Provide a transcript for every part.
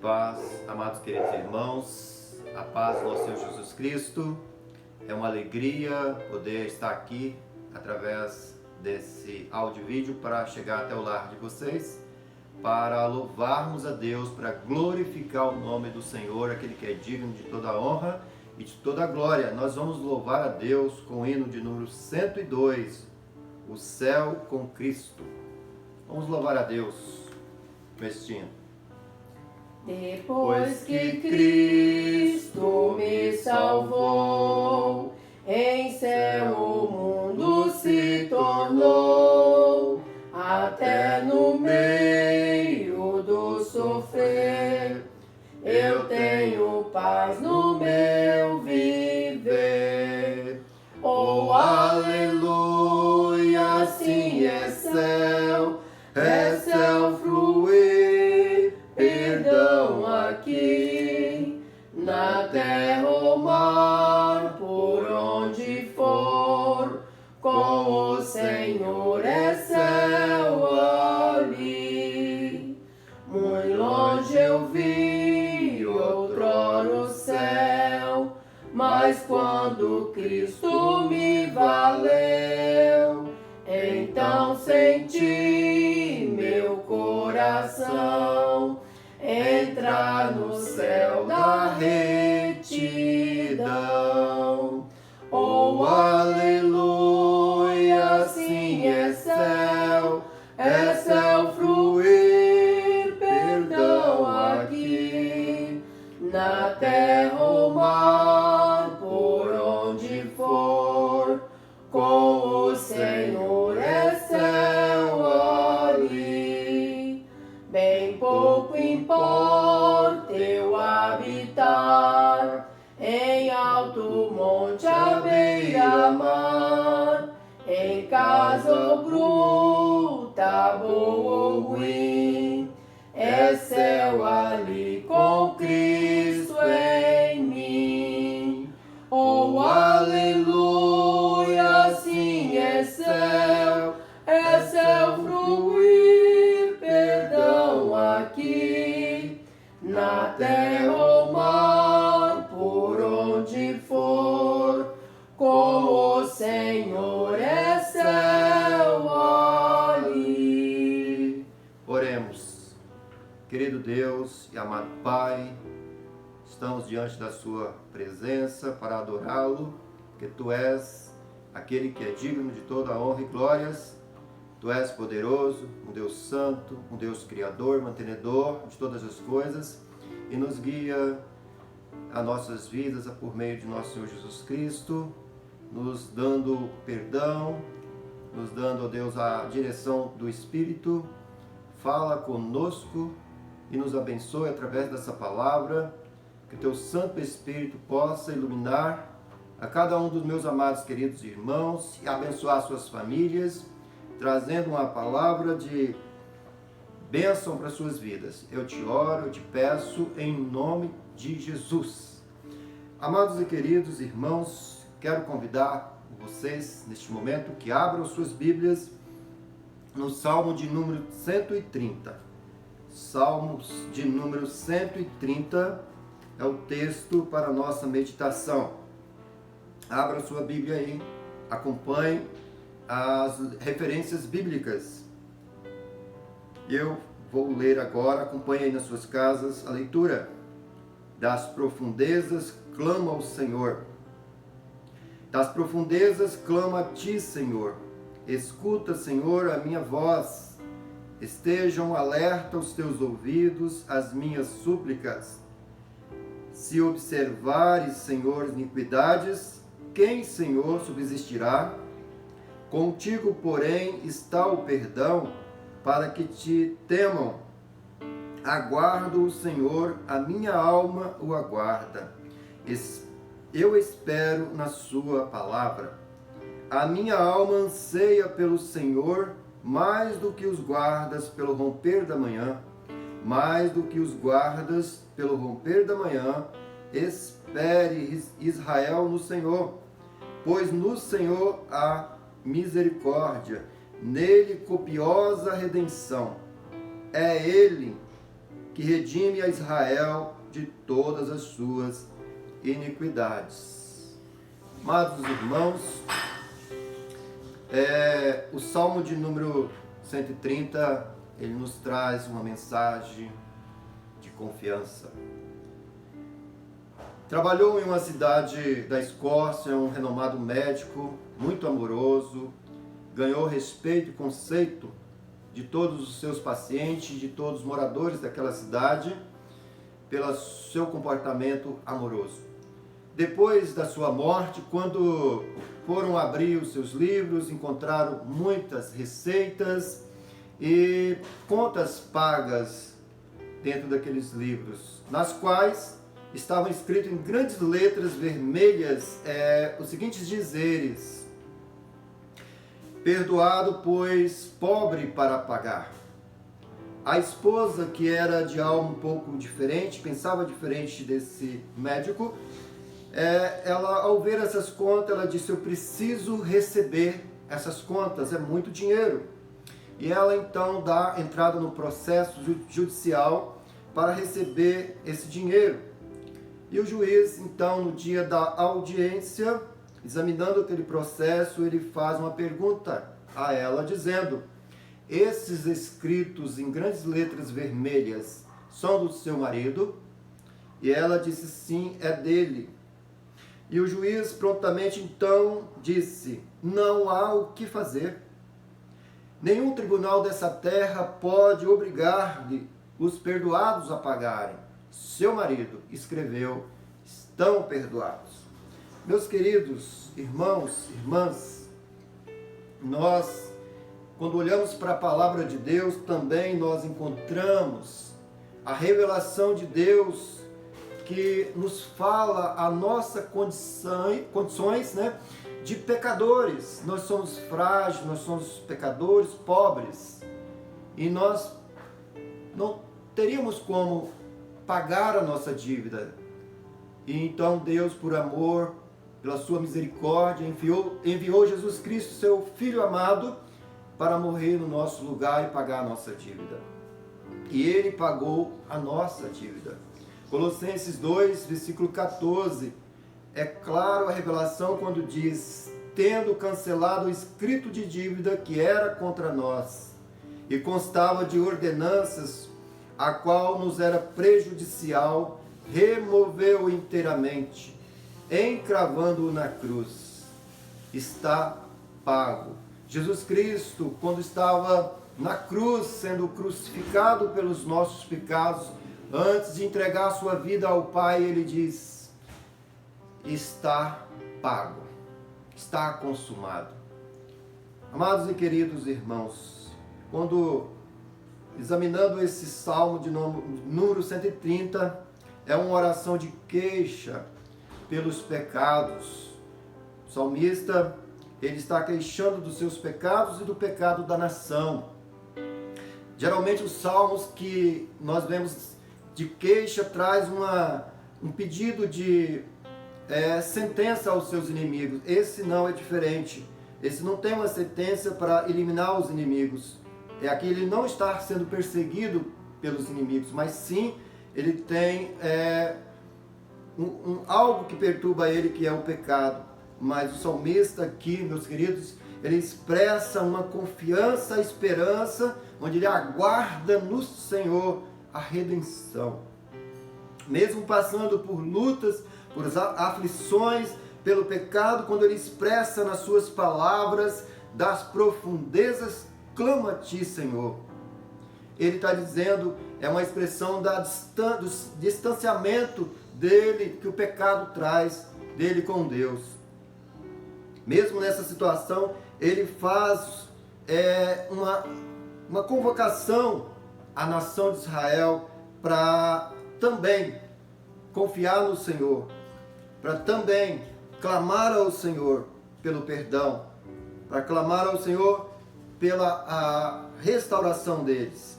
paz, amados queridos irmãos, a paz do nosso Senhor Jesus Cristo. É uma alegria poder estar aqui através desse áudio e vídeo para chegar até o lar de vocês, para louvarmos a Deus, para glorificar o nome do Senhor, aquele que é digno de toda a honra e de toda a glória. Nós vamos louvar a Deus com o hino de número 102, O Céu com Cristo. Vamos louvar a Deus com este hino. Depois que Cristo me salvou, em céu o mundo se tornou, até no meio do sofrer, eu tenho paz no meu viver. Oh, aleluia, assim é céu fluir, perdão aqui, na terra ou mar, por onde for, com o Senhor é céu ali. Muito longe eu vi outrora o céu, mas quando Cristo me valeu, então senti meu coração entrar no céu da retidão. Oh, aleluia, assim é céu fluir, perdão aqui, na terra ou mar, por onde for, com o Senhor é céu ali. Bem pouco importa eu habitar em alto monte à beira-mar, em casa ou gruta, boa ou ruim, é céu ali com Cristo em mim. Oh, aleluia, assim é céu fluir, perdão aqui, na terra ou mar, por onde for, com o Senhor é céu ali. Oremos. Querido Deus e amado Pai, estamos diante da sua presença para adorá-lo, porque Tu és aquele que é digno de toda a honra e glórias. Tu és poderoso, um Deus santo, um Deus criador, mantenedor de todas as coisas, e nos guia a nossas vidas por meio de nosso Senhor Jesus Cristo, nos dando perdão, nos dando, ó Deus, a direção do Espírito. Fala conosco e nos abençoe através dessa palavra, que Teu Santo Espírito possa iluminar a cada um dos meus amados queridos irmãos e abençoar suas famílias, trazendo uma palavra de bênção para suas vidas. Eu te oro, eu te peço em nome de Jesus. Amados e queridos irmãos, quero convidar vocês neste momento que abram suas Bíblias no Salmo de número 130. Salmos de número 130 é o texto para a nossa meditação. Abra sua Bíblia aí, acompanhe as referências bíblicas. Eu vou ler agora, acompanhe aí nas suas casas a leitura. Das profundezas clama ao Senhor. Das profundezas clama a Ti, Senhor. Escuta, Senhor, a minha voz. Estejam alerta os Teus ouvidos às minhas súplicas. Se observares, Senhor, iniquidades, quem, Senhor, subsistirá? Contigo, porém, está o perdão, para que te temam. Aguardo o Senhor, a minha alma o aguarda. Eu espero na sua palavra. A minha alma anseia pelo Senhor, mais do que os guardas pelo romper da manhã. Mais do que os guardas pelo romper da manhã, espere Israel no Senhor, pois no Senhor há misericórdia, nele copiosa redenção. É Ele que redime a Israel de todas as suas iniquidades. Amados irmãos, o Salmo de número 130, ele nos traz uma mensagem de confiança. Trabalhou em uma cidade da Escócia, um renomado médico, muito amoroso, ganhou respeito e conceito de todos os seus pacientes, de todos os moradores daquela cidade, pelo seu comportamento amoroso. Depois da sua morte, quando foram abrir os seus livros, encontraram muitas receitas e contas pagas dentro daqueles livros, nas quais estavam escritos em grandes letras vermelhas os seguintes dizeres: perdoado, pois pobre para pagar. A esposa, que era de alma um pouco diferente, pensava diferente desse médico, ela, ao ver essas contas, ela disse: eu preciso receber essas contas, é muito dinheiro. E ela então dá entrada no processo judicial para receber esse dinheiro. E o juiz, então, no dia da audiência, examinando aquele processo, ele faz uma pergunta a ela, dizendo: esses escritos em grandes letras vermelhas são do seu marido? E ela disse: sim, é dele. E o juiz prontamente então disse: não há o que fazer. Nenhum tribunal dessa terra pode obrigar-lhe os perdoados a pagarem. Seu marido escreveu: estão perdoados. Meus queridos irmãos, irmãs, nós, quando olhamos para a palavra de Deus, também nós encontramos a revelação de Deus que nos fala a nossa condições, de pecadores. Nós somos frágeis, nós somos pecadores, pobres, e nós não teríamos como pagar a nossa dívida. E então Deus, por amor, pela sua misericórdia, enviou Jesus Cristo, seu Filho amado, para morrer no nosso lugar e pagar a nossa dívida. E Ele pagou a nossa dívida. Colossenses 2, versículo 14, é claro a revelação quando diz: tendo cancelado o escrito de dívida que era contra nós, e constava de ordenanças, a qual nos era prejudicial, removeu inteiramente, encravando-o na cruz. Está pago. Jesus Cristo, quando estava na cruz, sendo crucificado pelos nossos pecados, antes de entregar a sua vida ao Pai, ele diz: está pago, está consumado. Amados e queridos irmãos, quando examinando esse salmo de número 130, é uma oração de queixa pelos pecados. O salmista, ele está queixando dos seus pecados e do pecado da nação. Geralmente os salmos que nós vemos de queixa traz um pedido de sentença aos seus inimigos. Esse não é diferente. Esse não tem uma sentença para eliminar os inimigos. Aqui ele não está sendo perseguido pelos inimigos, mas sim ele tem algo que perturba ele, que é o pecado. Mas o salmista aqui, meus queridos, ele expressa uma confiança, a esperança, onde ele aguarda no Senhor a redenção. Mesmo passando por lutas, por aflições, pelo pecado, quando ele expressa nas suas palavras: das profundezas clamo a ti, Senhor. Ele está dizendo, é uma expressão do distanciamento dele, que o pecado traz, dele com Deus. Mesmo nessa situação, ele faz uma convocação à nação de Israel para também confiar no Senhor, para também clamar ao Senhor pelo perdão, para clamar ao Senhor pela a restauração deles.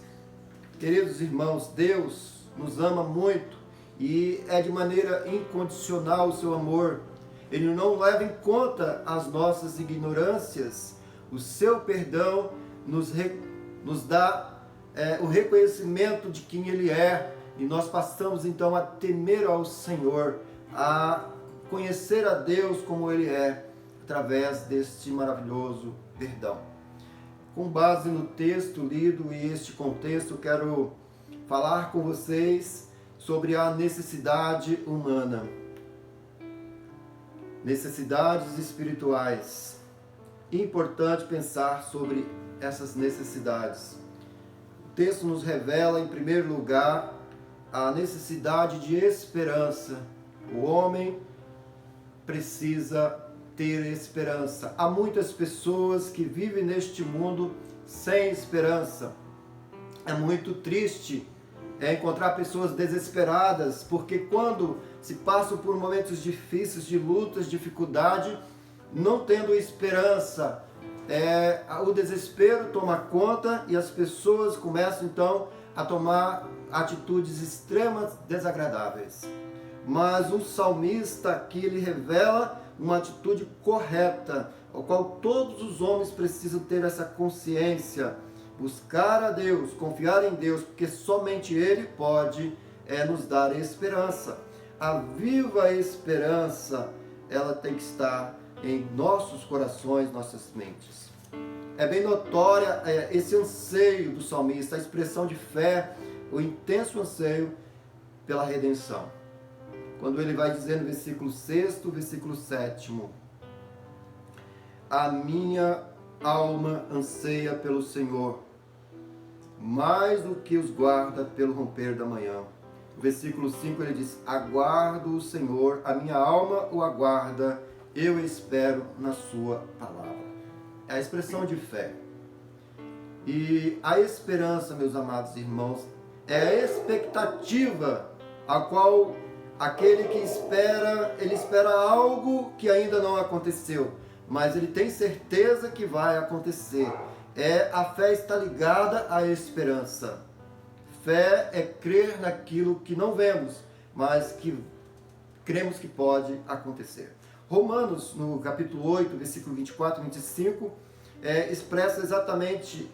Queridos irmãos, Deus nos ama muito e é de maneira incondicional o seu amor. Ele não leva em conta as nossas ignorâncias. O seu perdão nos dá o reconhecimento de quem Ele é, E nós passamos então a temer ao Senhor, a conhecer a Deus como Ele é, através deste maravilhoso perdão. Com base no texto lido e este contexto, quero falar com vocês sobre a necessidade humana. Necessidades espirituais. Importante pensar sobre essas necessidades. O texto nos revela, em primeiro lugar, a necessidade de esperança. O homem precisa ter esperança. Há muitas pessoas que vivem neste mundo sem esperança. É muito triste encontrar pessoas desesperadas, porque quando se passam por momentos difíceis, de lutas, dificuldade, não tendo esperança, o desespero toma conta e as pessoas começam então a tomar atitudes extremas, desagradáveis. Mas o salmista aqui, ele revela uma atitude correta, ao qual todos os homens precisam ter essa consciência, buscar a Deus, confiar em Deus, porque somente Ele pode nos dar esperança. A viva esperança, ela tem que estar em nossos corações, nossas mentes. É bem notória esse anseio do salmista, a expressão de fé, o intenso anseio pela redenção. Quando ele vai dizer no versículo 6º, versículo 7º, a minha alma anseia pelo Senhor, mais do que os guarda pelo romper da manhã. No versículo 5 ele diz, aguardo o Senhor, a minha alma o aguarda, eu espero na sua palavra. É a expressão de fé. E a esperança, meus amados irmãos, é a expectativa a qual aquele que espera, ele espera algo que ainda não aconteceu, mas ele tem certeza que vai acontecer. A fé está ligada à esperança. Fé é crer naquilo que não vemos, mas que cremos que pode acontecer. Romanos, no capítulo 8, versículo 24 e 25, expressa exatamente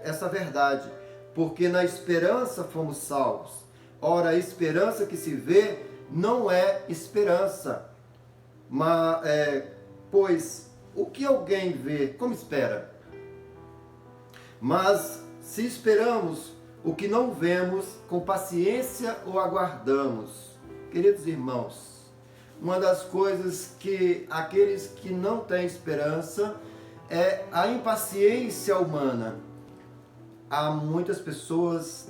essa verdade. Porque na esperança fomos salvos. Ora, a esperança que se vê não é esperança. Pois o que alguém vê, como espera? Mas se esperamos o que não vemos, com paciência o aguardamos. Queridos irmãos, uma das coisas que aqueles que não têm esperança é a impaciência humana. Há muitas pessoas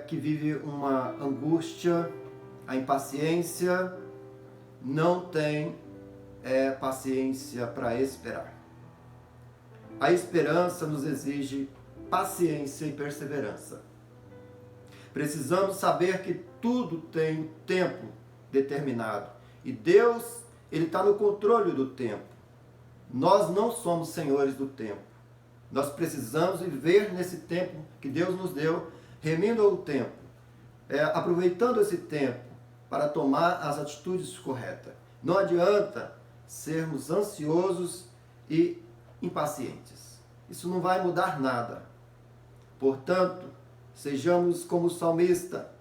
que vivem uma angústia, a impaciência, não tem paciência para esperar. A esperança nos exige paciência e perseverança. Precisamos saber que tudo tem um tempo determinado. E Deus, Ele está no controle do tempo. Nós não somos senhores do tempo. Nós precisamos viver nesse tempo que Deus nos deu, remindo ao tempo, aproveitando esse tempo para tomar as atitudes corretas. Não adianta sermos ansiosos e impacientes. Isso não vai mudar nada. Portanto, sejamos como o salmista,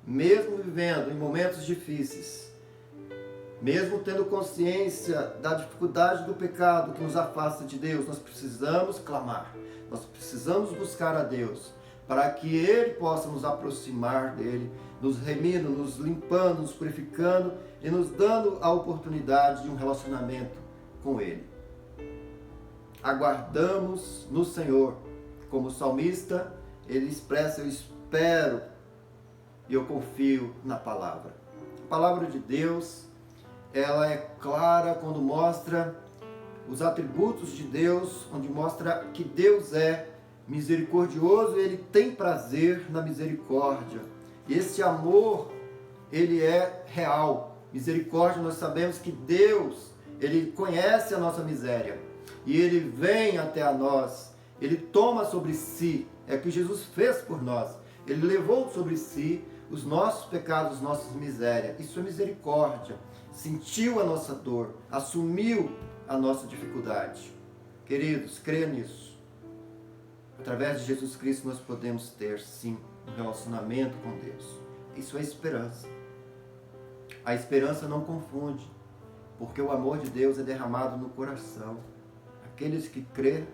mesmo vivendo em momentos difíceis, mesmo tendo consciência da dificuldade do pecado que nos afasta de Deus, nós precisamos clamar, nós precisamos buscar a Deus, para que Ele possa nos aproximar dEle, nos remindo, nos limpando, nos purificando e nos dando a oportunidade de um relacionamento com Ele. Aguardamos no Senhor, como o salmista, ele expressa, eu espero e eu confio na palavra. A palavra de Deus, ela é clara quando mostra os atributos de Deus, onde mostra que Deus é misericordioso e Ele tem prazer na misericórdia. E esse amor, ele é real. Misericórdia, nós sabemos que Deus, Ele conhece a nossa miséria e Ele vem até a nós, Ele toma sobre si, é o que Jesus fez por nós. Ele levou sobre si os nossos pecados, as nossas misérias. Isso é misericórdia. Sentiu a nossa dor, assumiu a nossa dificuldade. Queridos, creia nisso. Através de Jesus Cristo nós podemos ter, sim, um relacionamento com Deus. Isso é esperança. A esperança não confunde, porque o amor de Deus é derramado no coração. Aqueles que crêem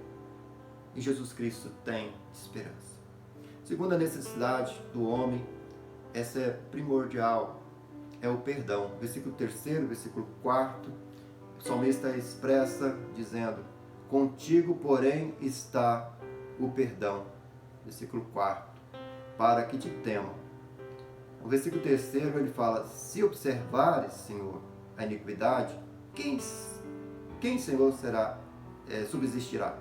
em Jesus Cristo têm esperança. Segunda necessidade do homem, essa é primordial, é o perdão. Versículo 3º, versículo 4º, o salmista expressa dizendo: contigo, porém, está o perdão. Versículo 4º, para que te temam. O versículo 3º ele fala: se observares, Senhor, a iniquidade, quem Senhor, subsistirá?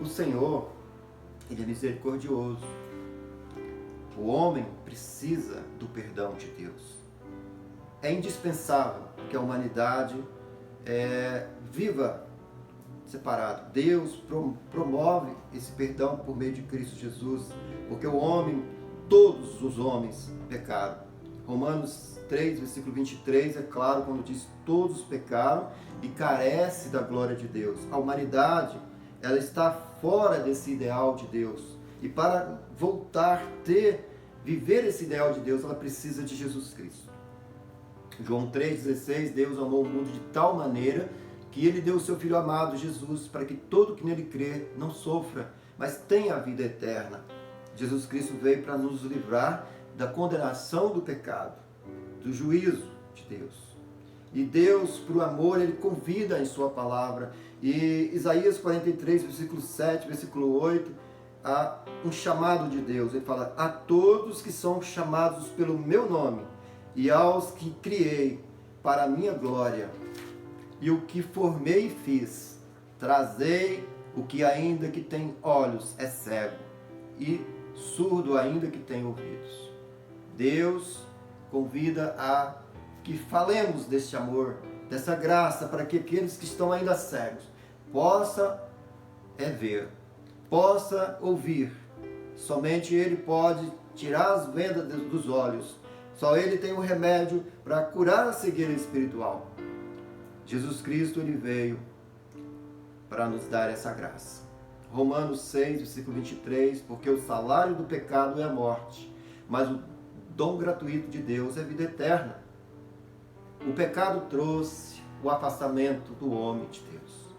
O Senhor, Ele é misericordioso. O homem precisa do perdão de Deus. É indispensável que a humanidade viva separado. Deus promove esse perdão por meio de Cristo Jesus, porque o homem, todos os homens pecaram. Romanos 3, versículo 23, é claro quando diz: todos pecaram e carece da glória de Deus. A humanidade, ela está fora desse ideal de Deus. E para voltar a viver esse ideal de Deus, ela precisa de Jesus Cristo. João 3,16, Deus amou o mundo de tal maneira que Ele deu o seu Filho amado, Jesus, para que todo que nele crê não sofra, mas tenha a vida eterna. Jesus Cristo veio para nos livrar da condenação do pecado, do juízo de Deus. E Deus, por amor, Ele convida em sua palavra. E Isaías 43, versículo 7, versículo 8, há um chamado de Deus. Ele fala: a todos que são chamados pelo meu nome, e aos que criei para a minha glória, e o que formei e fiz, trazei o que ainda que tem olhos é cego, e surdo ainda que tem ouvidos. Deus convida a que falemos deste amor, dessa graça, para que aqueles que estão ainda cegos possam ver, possa ouvir. Somente Ele pode tirar as vendas dos olhos. Só Ele tem o remédio para curar a cegueira espiritual. Jesus Cristo, Ele veio para nos dar essa graça. Romanos 6, versículo 23, porque o salário do pecado é a morte, mas o dom gratuito de Deus é a vida eterna. O pecado trouxe o afastamento do homem de Deus.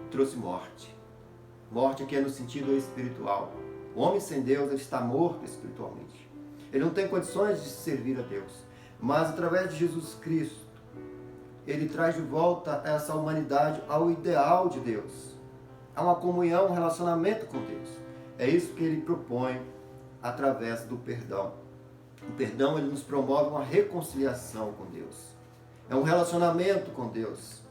Trouxe morte. Morte aqui é no sentido espiritual. O homem sem Deus, ele está morto espiritualmente. Ele não tem condições de servir a Deus. Mas através de Jesus Cristo, Ele traz de volta essa humanidade ao ideal de Deus. A uma comunhão, um relacionamento com Deus. É isso que Ele propõe através do perdão. O perdão, ele nos promove uma reconciliação com Deus. É um relacionamento com Deus.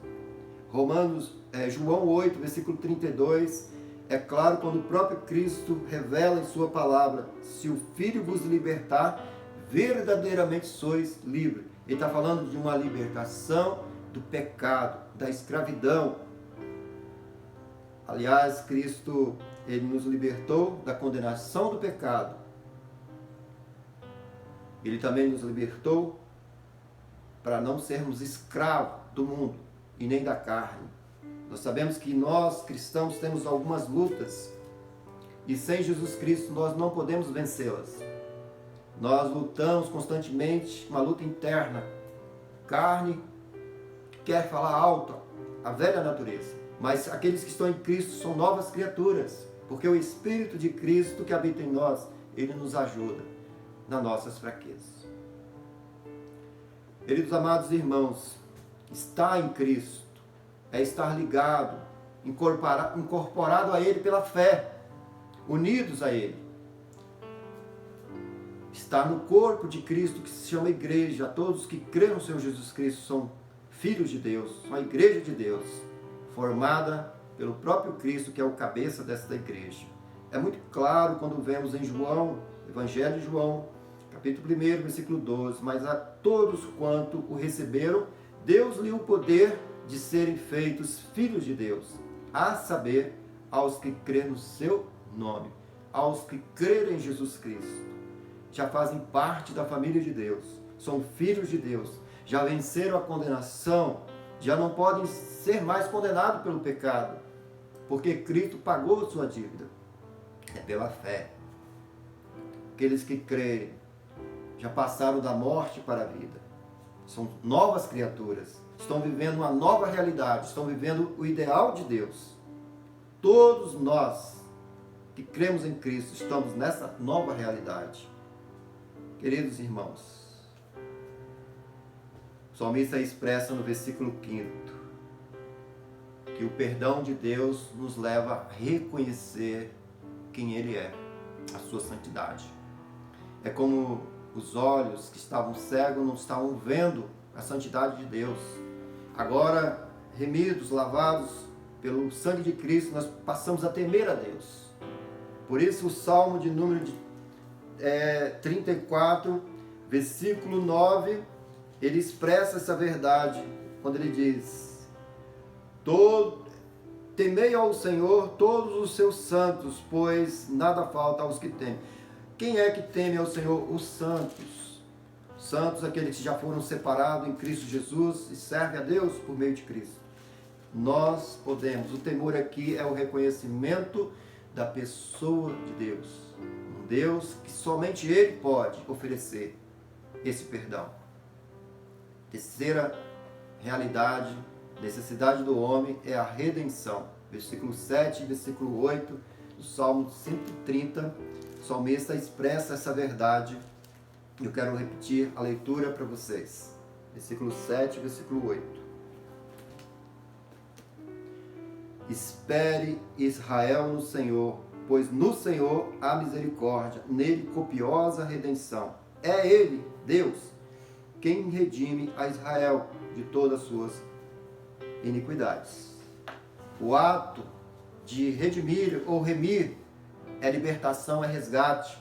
João 8, versículo 32, é claro quando o próprio Cristo revela em sua palavra: se o Filho vos libertar, verdadeiramente sois livres. Ele está falando de uma libertação do pecado, da escravidão. Aliás, Cristo, Ele nos libertou da condenação do pecado. Ele também nos libertou para não sermos escravos do mundo e nem da carne. Nós sabemos que nós, cristãos, temos algumas lutas e sem Jesus Cristo nós não podemos vencê-las. Nós lutamos constantemente, uma luta interna. Carne quer falar alto, a velha natureza. Mas aqueles que estão em Cristo são novas criaturas, porque o Espírito de Cristo que habita em nós, Ele nos ajuda nas nossas fraquezas. Queridos amados irmãos, estar em Cristo é estar ligado, incorporado a Ele pela fé, unidos a Ele. Estar no corpo de Cristo, que se chama igreja. Todos que creem no Senhor Jesus Cristo são filhos de Deus, são a igreja de Deus, formada pelo próprio Cristo, que é o cabeça desta igreja. É muito claro quando vemos em João, Evangelho de João, capítulo 1, versículo 12, mas a todos quanto o receberam, Deus-lhe o poder de serem feitos filhos de Deus, a saber, aos que crêem no seu nome, aos que crerem em Jesus Cristo. Já fazem parte da família de Deus, são filhos de Deus, já venceram a condenação, já não podem ser mais condenados pelo pecado, porque Cristo pagou sua dívida. É pela fé. aqueles que creem, já passaram da morte para a vida. São novas criaturas. Estão vivendo uma nova realidade. Estão vivendo o ideal de Deus. Todos nós que cremos em Cristo estamos nessa nova realidade. Queridos irmãos, o salmista expressa no versículo 5º que o perdão de Deus nos leva a reconhecer quem Ele é, a sua santidade. É como os olhos que estavam cegos não estavam vendo a santidade de Deus. Agora, remidos, lavados pelo sangue de Cristo, nós passamos a temer a Deus. Por isso o Salmo de número 34, versículo 9, ele expressa essa verdade, quando ele diz: temei ao Senhor todos os seus santos, pois nada falta aos que temem. Quem é que teme ao Senhor? Os santos. Santos, aqueles que já foram separados em Cristo Jesus e servem a Deus por meio de Cristo. Nós podemos, o temor aqui é o reconhecimento da pessoa de Deus. Um Deus que somente Ele pode oferecer esse perdão. Terceira realidade, necessidade do homem é a redenção. Versículo 7 e versículo 8 do Salmo 130, o salmista expressa essa verdade. Eu quero repetir a leitura para vocês. Versículo 7 e versículo 8. Espere Israel no Senhor, pois no Senhor há misericórdia, nele copiosa redenção. É Ele, Deus, quem redime a Israel de todas as suas iniquidades. O ato de redimir ou remir é libertação, é resgate.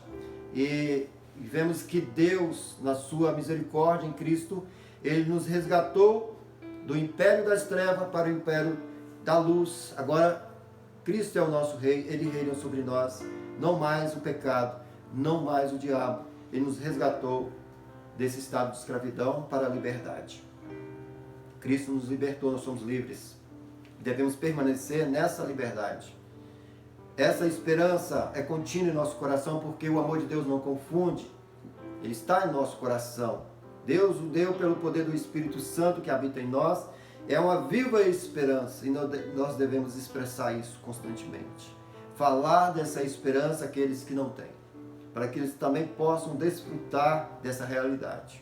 E vemos que Deus, na sua misericórdia em Cristo, Ele nos resgatou do império das trevas para o império da luz. Agora, Cristo é o nosso Rei, Ele reina sobre nós. Não mais o pecado, não mais o diabo. Ele nos resgatou desse estado de escravidão para a liberdade. Cristo nos libertou, nós somos livres. Devemos permanecer nessa liberdade. Essa esperança é contínua em nosso coração, porque o amor de Deus não confunde. Ele está em nosso coração. Deus o deu pelo poder do Espírito Santo que habita em nós. É uma viva esperança e nós devemos expressar isso constantemente. Falar dessa esperança àqueles que não têm, para que eles também possam desfrutar dessa realidade.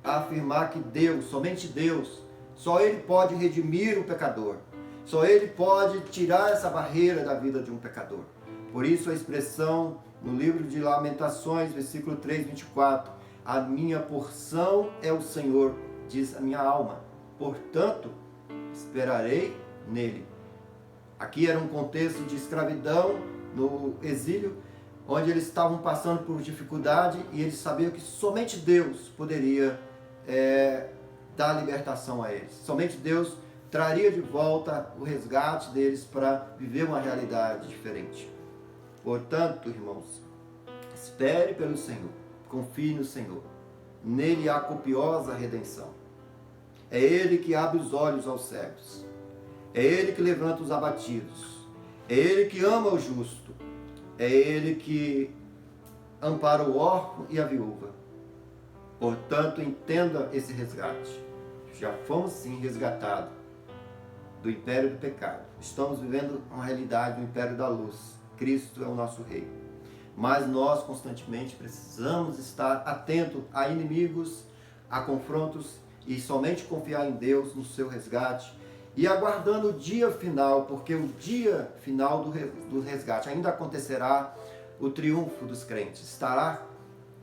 Afirmar que Deus, somente Deus, só Ele pode redimir o pecador. Só Ele pode tirar essa barreira da vida de um pecador. Por isso a expressão no livro de Lamentações, versículo 3, 24, a minha porção é o Senhor, diz a minha alma, portanto esperarei nele. Aqui era um contexto de escravidão no exílio, onde eles estavam passando por dificuldade e eles sabiam que somente Deus poderia dar libertação a eles. Somente Deus traria de volta o resgate deles para viver uma realidade diferente. Portanto, irmãos, espere pelo Senhor, confie no Senhor. Nele há copiosa redenção. É Ele que abre os olhos aos cegos. É Ele que levanta os abatidos. É Ele que ama o justo. É Ele que ampara o órfão e a viúva. Portanto, entenda esse resgate. Já fomos sim resgatados do império do pecado. Estamos vivendo uma realidade do império da luz. Cristo é o nosso Rei. Mas nós constantemente precisamos estar atentos a inimigos, a confrontos e somente confiar em Deus, no seu resgate e aguardando o dia final, porque o dia final do resgate ainda acontecerá o triunfo dos crentes.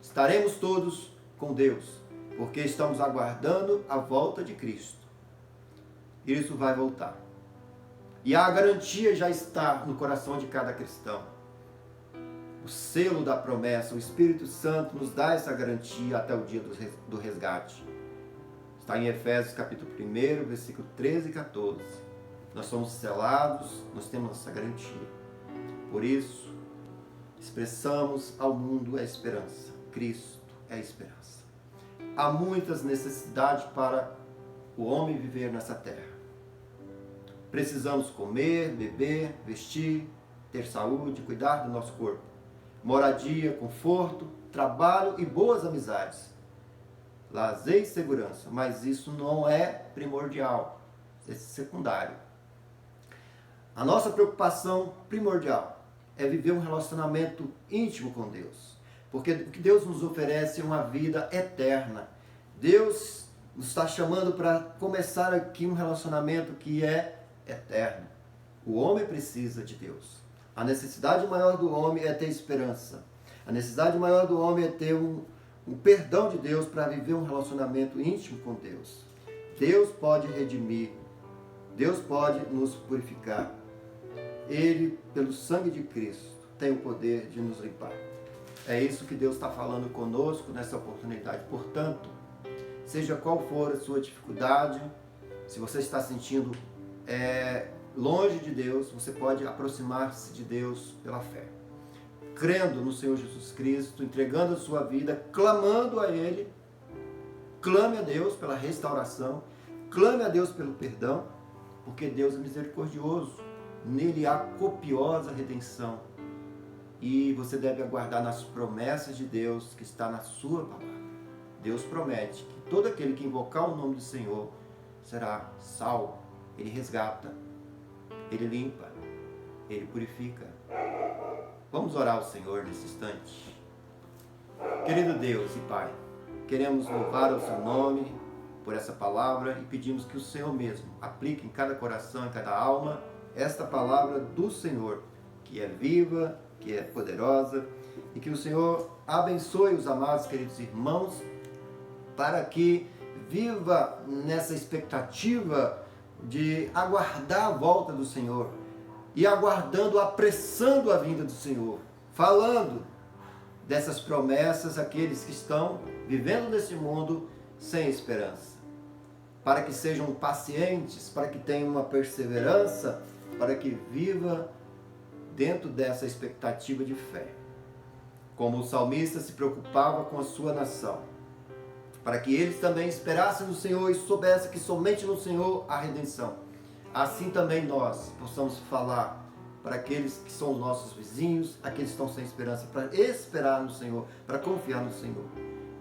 Estaremos todos com Deus, porque estamos aguardando a volta de Cristo. Isso vai voltar. E a garantia já está no coração de cada cristão. O selo da promessa, o Espírito Santo nos dá essa garantia até o dia do resgate. Está em Efésios capítulo 1, versículo 13 e 14. Nós somos selados, nós temos essa garantia. Por isso, expressamos ao mundo a esperança. Cristo é a esperança. Há muitas necessidades para o homem viver nessa terra. Precisamos comer, beber, vestir, ter saúde, cuidar do nosso corpo. moradia, conforto, trabalho e boas amizades, lazer e segurança, mas isso não é primordial, é secundário. A nossa preocupação primordial é viver um relacionamento íntimo com Deus, porque o que Deus nos oferece é uma vida eterna. Deus nos está chamando para começar aqui um relacionamento que é eterno. O homem precisa de Deus. A necessidade maior do homem é ter esperança. A necessidade maior do homem é ter um perdão de Deus para viver um relacionamento íntimo com Deus. Deus pode redimir. Deus pode nos purificar. Ele, pelo sangue de Cristo, tem o poder de nos limpar. É isso que Deus está falando conosco nessa oportunidade. Portanto, seja qual for a sua dificuldade, se você está sentindo longe de Deus, você pode aproximar-se de Deus pela fé. Crendo no Senhor Jesus Cristo, entregando a sua vida, clamando a Ele, clame a Deus pela restauração, clame a Deus pelo perdão, porque Deus é misericordioso, nele há copiosa redenção. E você deve aguardar nas promessas de Deus que está na sua palavra. Deus promete que todo aquele que invocar o nome do Senhor será salvo. Ele resgata, Ele limpa, Ele purifica. Vamos orar ao Senhor nesse instante. Querido Deus e Pai, queremos louvar o Seu nome por essa palavra e pedimos que o Senhor mesmo aplique em cada coração, em cada alma, esta palavra do Senhor, que é viva, que é poderosa, e que o Senhor abençoe os amados queridos irmãos, para que viva nessa expectativa de aguardar a volta do Senhor, e aguardando, apressando a vinda do Senhor, falando dessas promessas àqueles que estão vivendo nesse mundo sem esperança, para que sejam pacientes, para que tenham uma perseverança, para que viva dentro dessa expectativa de fé. Como o salmista se preocupava com a sua nação, para que eles também esperassem no Senhor e soubessem que somente no Senhor há redenção. Assim também nós possamos falar para aqueles que são os nossos vizinhos, aqueles que estão sem esperança, para esperar no Senhor, para confiar no Senhor.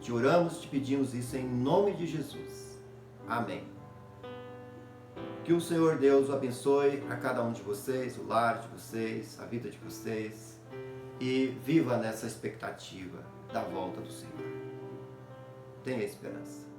Te oramos, te pedimos isso em nome de Jesus. Amém. Que o Senhor Deus o abençoe a cada um de vocês, o lar de vocês, a vida de vocês, e viva nessa expectativa da volta do Senhor. Tenha esperança.